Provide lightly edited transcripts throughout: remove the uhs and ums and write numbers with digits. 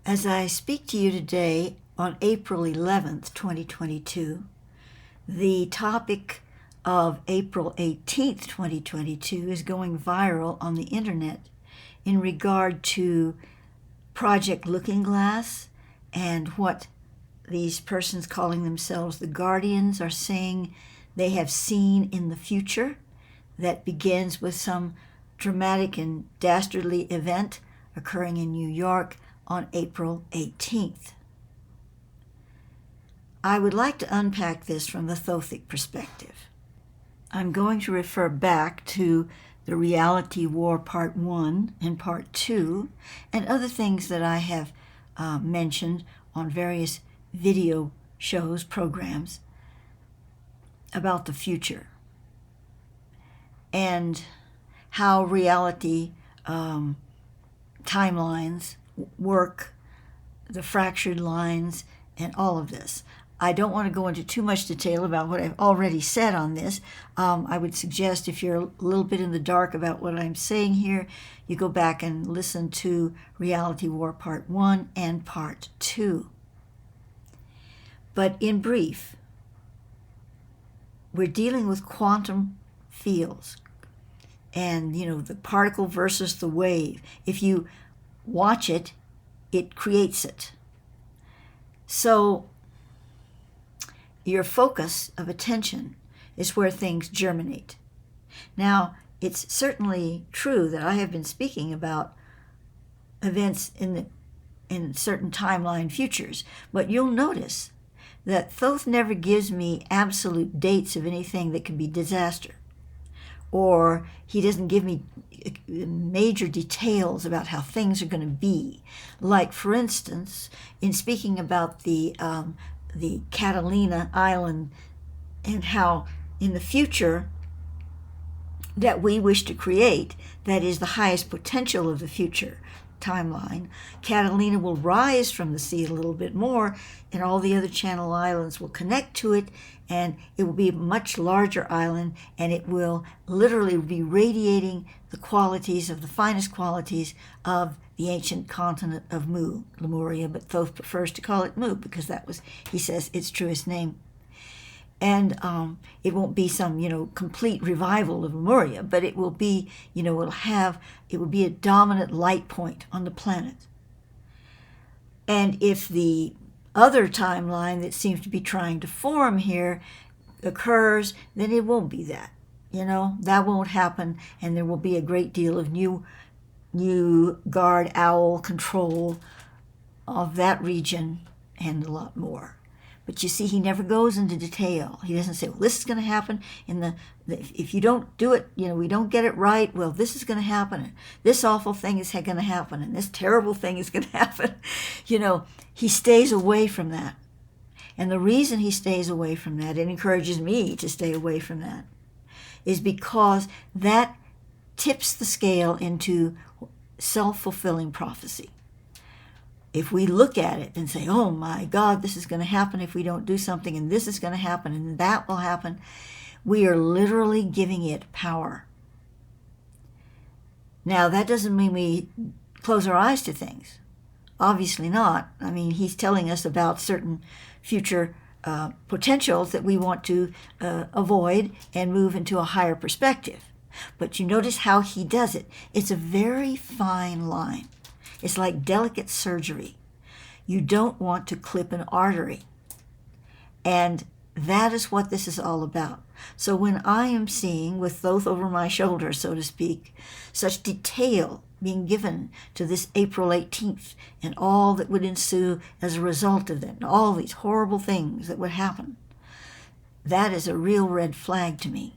As I speak to you today on April 11th, 2022, the topic of April 18th, 2022 is going viral on the internet in regard to Project Looking Glass and what these persons calling themselves the Guardians are saying they have seen in the future that begins with some dramatic and dastardly event occurring in New York on April 18th. I would like to unpack this from the Thothic perspective. I'm going to refer back to the Reality War Part 1 and Part 2 and other things that I have mentioned on various video shows, programs about the future and how reality timelines work, the fractured lines, and all of this. I don't want to go into too much detail about what I've already said on this. I would suggest if you're a little bit in the dark about what I'm saying here, you go back and listen to Reality War Part 1 and Part 2. But in brief, we're dealing with quantum fields and, the particle versus the wave. If you watch it, it creates it. So your focus of attention is where things germinate. Now, it's certainly true that I have been speaking about events in certain timeline futures, but you'll notice that Thoth never gives me absolute dates of anything that could be disaster, or he doesn't give me major details about how things are going to be. Like, for instance, in speaking about the Catalina Island and how in the future that we wish to create, that is the highest potential of the future timeline, Catalina will rise from the sea a little bit more, and all the other Channel Islands will connect to it, and it will be a much larger island, and it will literally be radiating the qualities of the finest qualities of the ancient continent of Mu, Lemuria, but Thoth prefers to call it Mu because that was, he says, its truest name. And it won't be some, complete revival of Lemuria, but it will be, it will be a dominant light point on the planet. And if the other timeline that seems to be trying to form here occurs, then it won't be that. That won't happen, and there will be a great deal of new guard owl control of that region and a lot more. But you see, he never goes into detail. He doesn't say, well, this is going to happen if you don't do it, we don't get it right, well, this is going to happen, and this awful thing is going to happen, and this terrible thing is going to happen. He stays away from that. And the reason he stays away from that, and encourages me to stay away from that, is because that tips the scale into self-fulfilling prophecy. If we look at it and say, oh my God, this is going to happen if we don't do something, and this is going to happen, and that will happen, we are literally giving it power. Now, that doesn't mean we close our eyes to things. Obviously not. I mean, he's telling us about certain future potentials that we want to avoid and move into a higher perspective. But you notice how he does it. It's a very fine line. It's like delicate surgery. You don't want to clip an artery. And that is what this is all about. So when I am seeing, with Thoth over my shoulder, so to speak, such detail being given to this April 18th and all that would ensue as a result of that, and all these horrible things that would happen, that is a real red flag to me.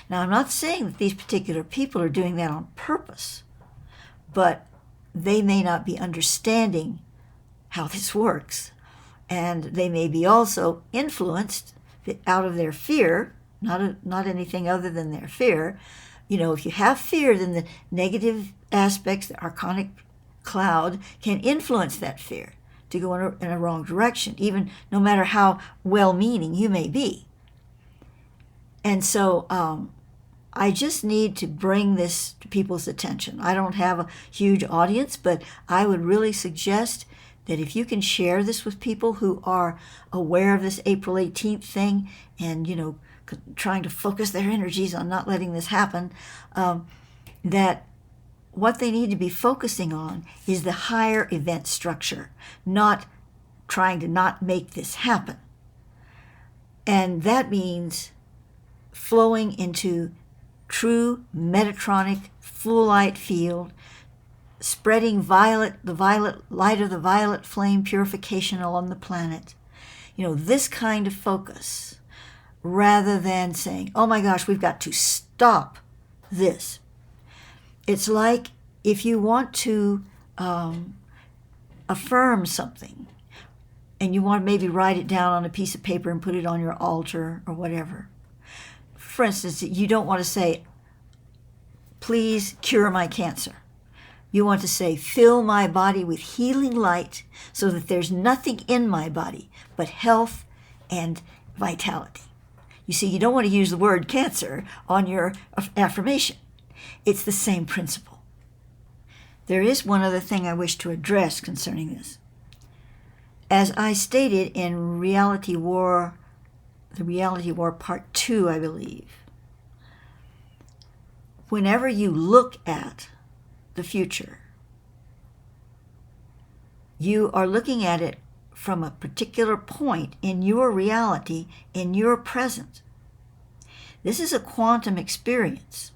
Now, I'm not saying that these particular people are doing that on purpose, but they may not be understanding how this works, and they may be also influenced out of their fear, not anything other than their fear. If you have fear, then the negative aspects, the archonic cloud, can influence that fear to go in a wrong direction, even no matter how well-meaning you may be. And so I just need to bring this to people's attention. I don't have a huge audience, but I would really suggest that if you can share this with people who are aware of this April 18th thing and, trying to focus their energies on not letting this happen, that what they need to be focusing on is the higher event structure, not trying to not make this happen. And that means flowing into true Metatronic full light field, spreading the violet light of the violet flame purification along the planet. This kind of focus, rather than saying, oh my gosh, we've got to stop this. It's like if you want to affirm something and you want to maybe write it down on a piece of paper and put it on your altar or whatever. For instance, you don't want to say, please cure my cancer. You want to say, fill my body with healing light so that there's nothing in my body but health and vitality. You see, you don't want to use the word cancer on your affirmation. It's the same principle. There is one other thing I wish to address concerning this. As I stated in the Reality War Part 2, I believe, whenever you look at the future, you are looking at it from a particular point in your reality, in your present. This is a quantum experience.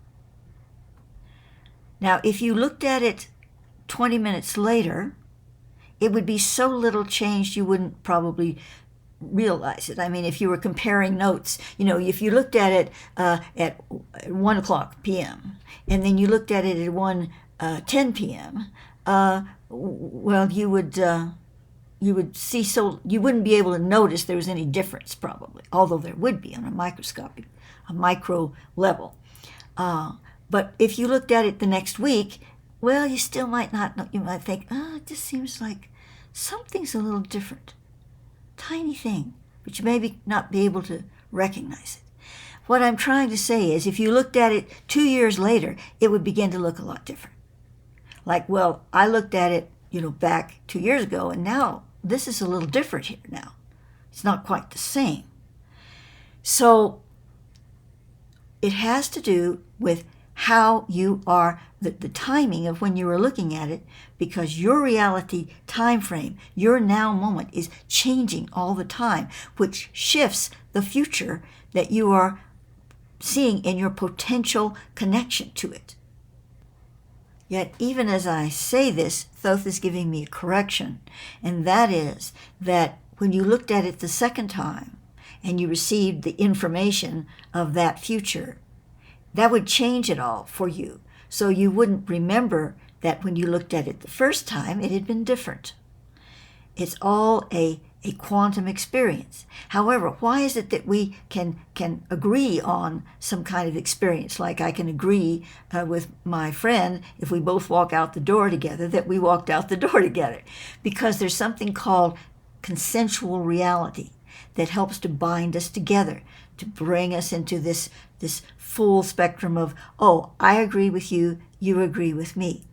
Now, if you looked at it 20 minutes later, it would be so little changed you wouldn't probably realize it. I mean, if you were comparing notes, if you looked at it at 1 o'clock p.m. and then you looked at it at 1:10 p.m., well, you would see, so you wouldn't be able to notice there was any difference probably, although there would be on a micro level. But if you looked at it the next week, well, you still might not know. You might think, it just seems like something's a little different. Tiny thing, but you may not be able to recognize it. What I'm trying to say is if you looked at it 2 years later, it would begin to look a lot different. Like, well, I looked at it, back 2 years ago, and now this is a little different here now. It's not quite the same. So it has to do with how you are, the timing of when you were looking at it, because your reality time frame, your now moment is changing all the time, which shifts the future that you are seeing in your potential connection to it. Yet even as I say this, Thoth is giving me a correction, and that is that when you looked at it the second time and you received the information of that future, that would change it all for you. So you wouldn't remember that when you looked at it the first time, it had been different. It's all a quantum experience. However, why is it that we can agree on some kind of experience? Like I can agree with my friend, if we both walk out the door together, that we walked out the door together. Because there's something called consensual reality that helps to bind us together, to bring us into this full spectrum of, oh, I agree with you, you agree with me.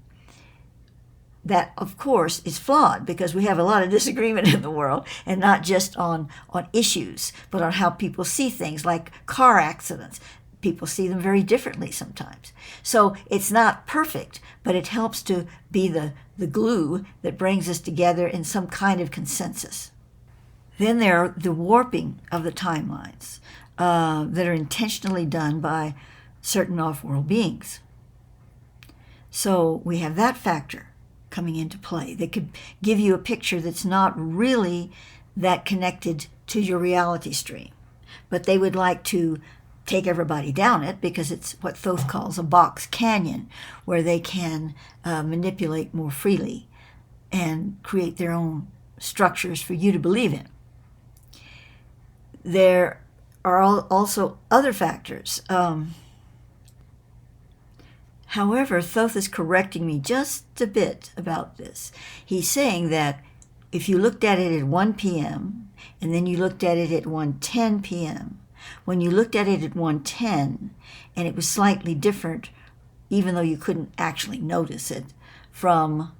That, of course, is flawed because we have a lot of disagreement in the world, and not just on issues, but on how people see things, like car accidents. People see them very differently sometimes. So it's not perfect, but it helps to be the glue that brings us together in some kind of consensus. Then there are the warping of the timelines that are intentionally done by certain off-world beings. So we have that factor coming into play that could give you a picture that's not really that connected to your reality stream. But they would like to take everybody down it because it's what Thoth calls a box canyon, where they can manipulate more freely and create their own structures for you to believe in. There are also other factors. However, Thoth is correcting me just a bit about this. He's saying that if you looked at it at 1 p.m. and then you looked at it at 1:10 p.m., when you looked at it at 1:10 and it was slightly different, even though you couldn't actually notice it, from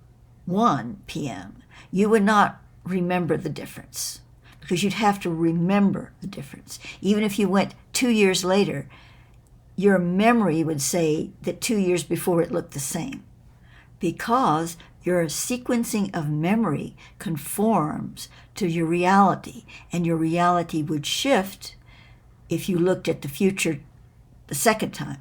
1 p.m., you would not remember the difference, because you'd have to remember the difference. Even if you went 2 years later, your memory would say that 2 years before it looked the same, because your sequencing of memory conforms to your reality, and your reality would shift if you looked at the future the second time.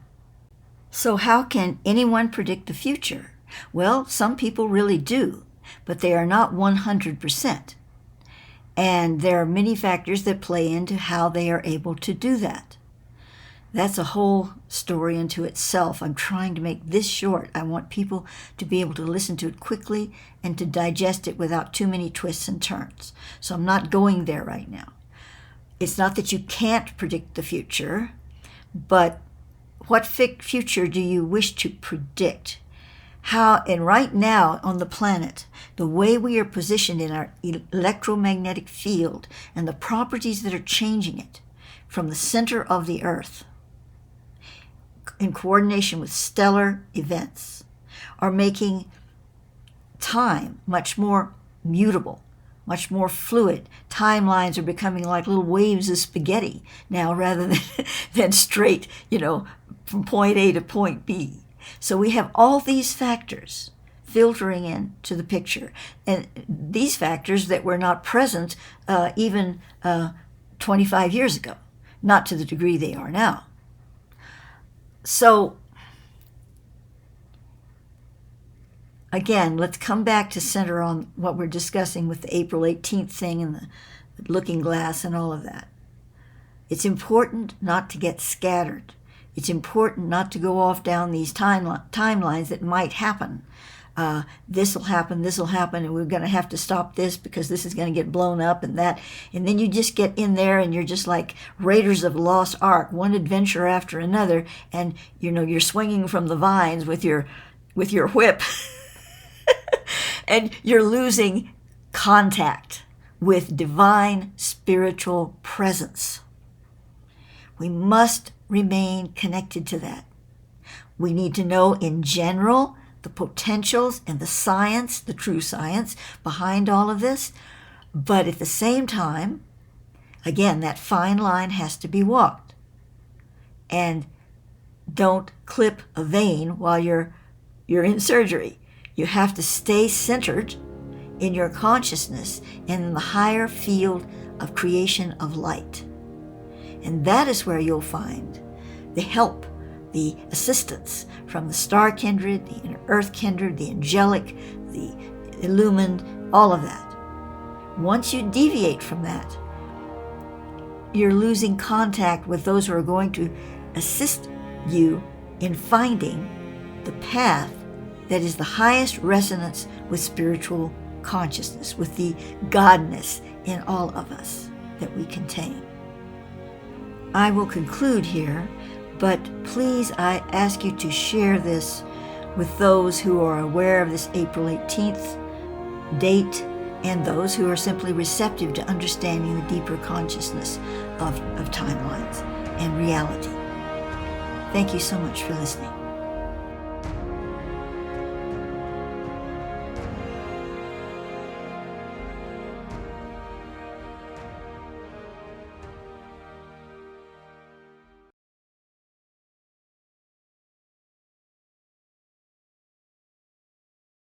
So how can anyone predict the future? Well, some people really do, but they are not 100%. And there are many factors that play into how they are able to do that. That's a whole story unto itself. I'm trying to make this short. I want people to be able to listen to it quickly and to digest it without too many twists and turns. So I'm not going there right now. It's not that you can't predict the future, but what future do you wish to predict? How, and right now on the planet, the way we are positioned in our electromagnetic field and the properties that are changing it from the center of the Earth, in coordination with stellar events, are making time much more mutable, much more fluid. Timelines are becoming like little waves of spaghetti now, rather than straight, from point A to point B. So we have all these factors filtering into the picture, and these factors that were not present even 25 years ago, not to the degree they are now. So again, let's come back to center on what we're discussing with the April 18th thing and the looking glass and all of that. It's important not to get scattered. It's important not to go off down these timelines that might happen. This will happen, and we're going to have to stop this because this is going to get blown up and that. And then you just get in there and you're just like Raiders of the Lost Ark, one adventure after another, and you're swinging from the vines with your whip and you're losing contact with divine spiritual presence. We must remain connected to that. We need to know in general the potentials and the science, the true science behind all of this. But at the same time, again, that fine line has to be walked. And don't clip a vein while you're in surgery. You have to stay centered in your consciousness and in the higher field of creation of light. And that is where you'll find the help, the assistance from the star kindred, the earth kindred, the angelic, the illumined, all of that. Once you deviate from that, you're losing contact with those who are going to assist you in finding the path that is the highest resonance with spiritual consciousness, with the Godness in all of us that we contain. I will conclude here, but please, I ask you to share this with those who are aware of this April 18th date and those who are simply receptive to understanding the deeper consciousness of timelines and reality. Thank you so much for listening.